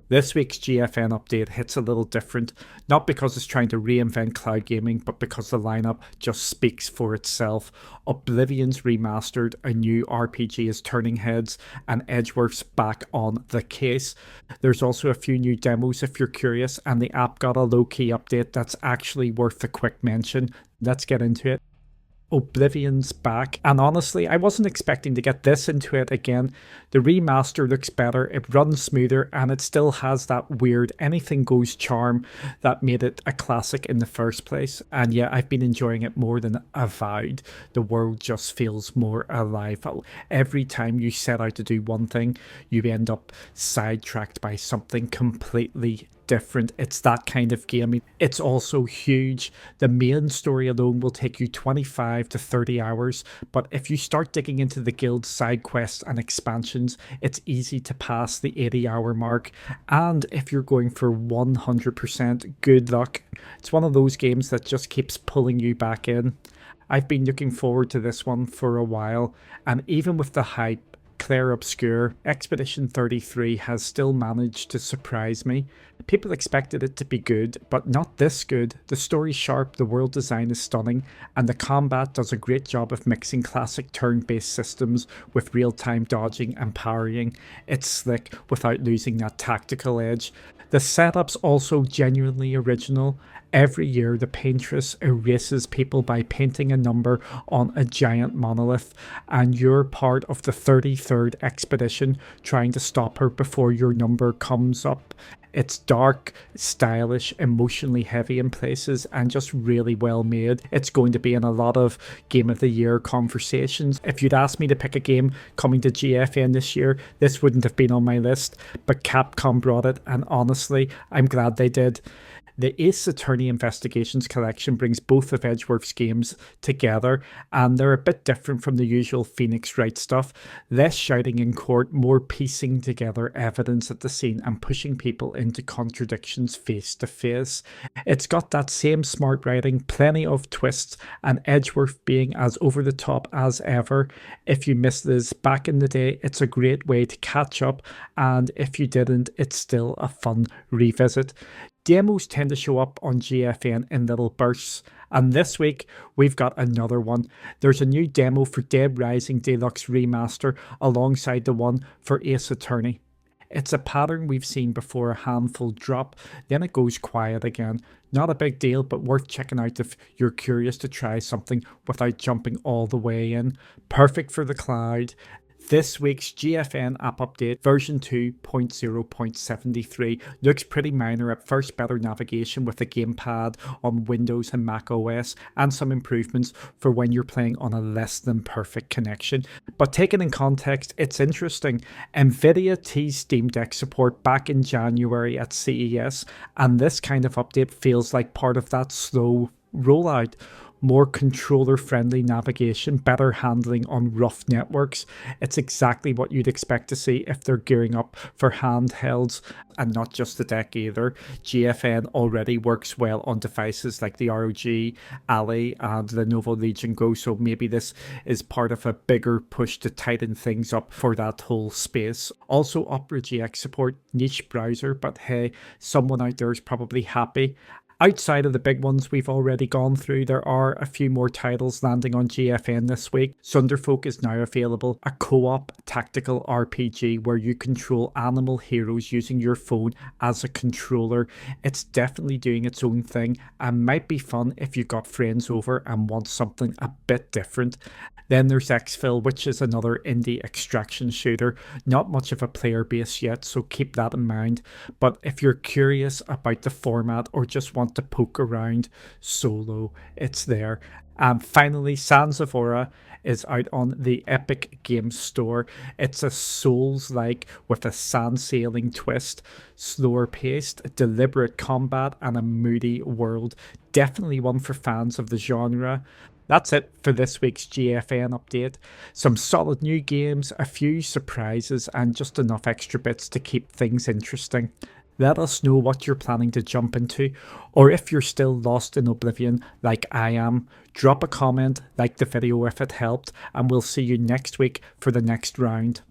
This week's GFN update hits a little different, not because it's trying to reinvent cloud gaming, but because the lineup just speaks for itself. Oblivion's Remastered, a new RPG is turning heads, and Edgeworth's back on the case. There's also a few new demos if you're curious, and the app got a low-key update that's actually worth a quick mention. Let's get into it. Oblivion's back, and honestly I wasn't expecting to get this into it again. The remaster looks better, it runs smoother, and it still has that weird anything goes charm that made it a classic in the first place. And yeah, I've been enjoying it more than avowed. The world just feels more alive. Every time you set out to do one thing, you end up sidetracked by something completely different. It's that kind of game. It's also huge. The main story alone will take you 25 to 30 hours, but if you start digging into the guild side quests and expansions, it's easy to pass the 80-hour mark. And if you're going for 100%, good luck. It's one of those games that just keeps pulling you back in. I've been looking forward to this one for a while, and even with the hype, Clair Obscur, Expedition 33 has still managed to surprise me. People expected it to be good, but not this good. The story's sharp, the world design is stunning, and the combat does a great job of mixing classic turn-based systems with real-time dodging and parrying. It's slick without losing that tactical edge. The setup's also genuinely original. Every year, the paintress erases people by painting a number on a giant monolith, and you're part of the 33rd expedition trying to stop her before your number comes up. It's dark, stylish, emotionally heavy in places, and just really well made. It's going to be in a lot of Game of the Year conversations. If you'd asked me to pick a game coming to GFN this year, this wouldn't have been on my list, but Capcom brought it, and honestly, I'm glad they did. The Ace Attorney Investigations collection brings both of Edgeworth's games together, and they're a bit different from the usual Phoenix Wright stuff. Less shouting in court, more piecing together evidence at the scene and pushing people into contradictions face to face. It's got that same smart writing, plenty of twists, and Edgeworth being as over the top as ever. If you missed this back in the day, it's a great way to catch up, and if you didn't, it's still a fun revisit. Demos tend to show up on GFN in little bursts, and this week we've got another one. There's a new demo for Dead Rising Deluxe Remaster alongside the one for Ace Attorney. It's a pattern we've seen before: a handful drop, then it goes quiet again. Not a big deal, but worth checking out if you're curious to try something without jumping all the way in. Perfect for the cloud. This week's GFN app update version 2.0.73 looks pretty minor at first. Better navigation with the gamepad on Windows and Mac OS, and some improvements for when you're playing on a less than perfect connection. But taken in context, it's interesting. Nvidia teased Steam Deck support back in January at CES, and this kind of update feels like part of that slow rollout. More controller-friendly navigation, better handling on rough networks. It's exactly what you'd expect to see if they're gearing up for handhelds, and not just the deck either. GFN already works well on devices like the ROG Ally and the Lenovo Legion Go, so maybe this is part of a bigger push to tighten things up for that whole space. Also, Opera GX support, niche browser, but hey, someone out there is probably happy. Outside of the big ones we've already gone through, there are a few more titles landing on GFN this week. Sunderfolk is now available, a co-op tactical RPG where you control animal heroes using your phone as a controller. It's definitely doing its own thing and might be fun if you've got friends over and want something a bit different. Then there's EXFIL, which is another indie extraction shooter. Not much of a player base yet, so keep that in mind. But if you're curious about the format or just want to poke around solo, it's there. And finally, Sands of Aura is out on the Epic Games Store. It's a Souls-like with a sand sailing twist, slower paced, deliberate combat, and a moody world. Definitely one for fans of the genre. That's it for this week's GFN update. Some solid new games, a few surprises, and just enough extra bits to keep things interesting. Let us know what you're planning to jump into, or if you're still lost in Oblivion like I am, drop a comment, like the video if it helped, and we'll see you next week for the next round.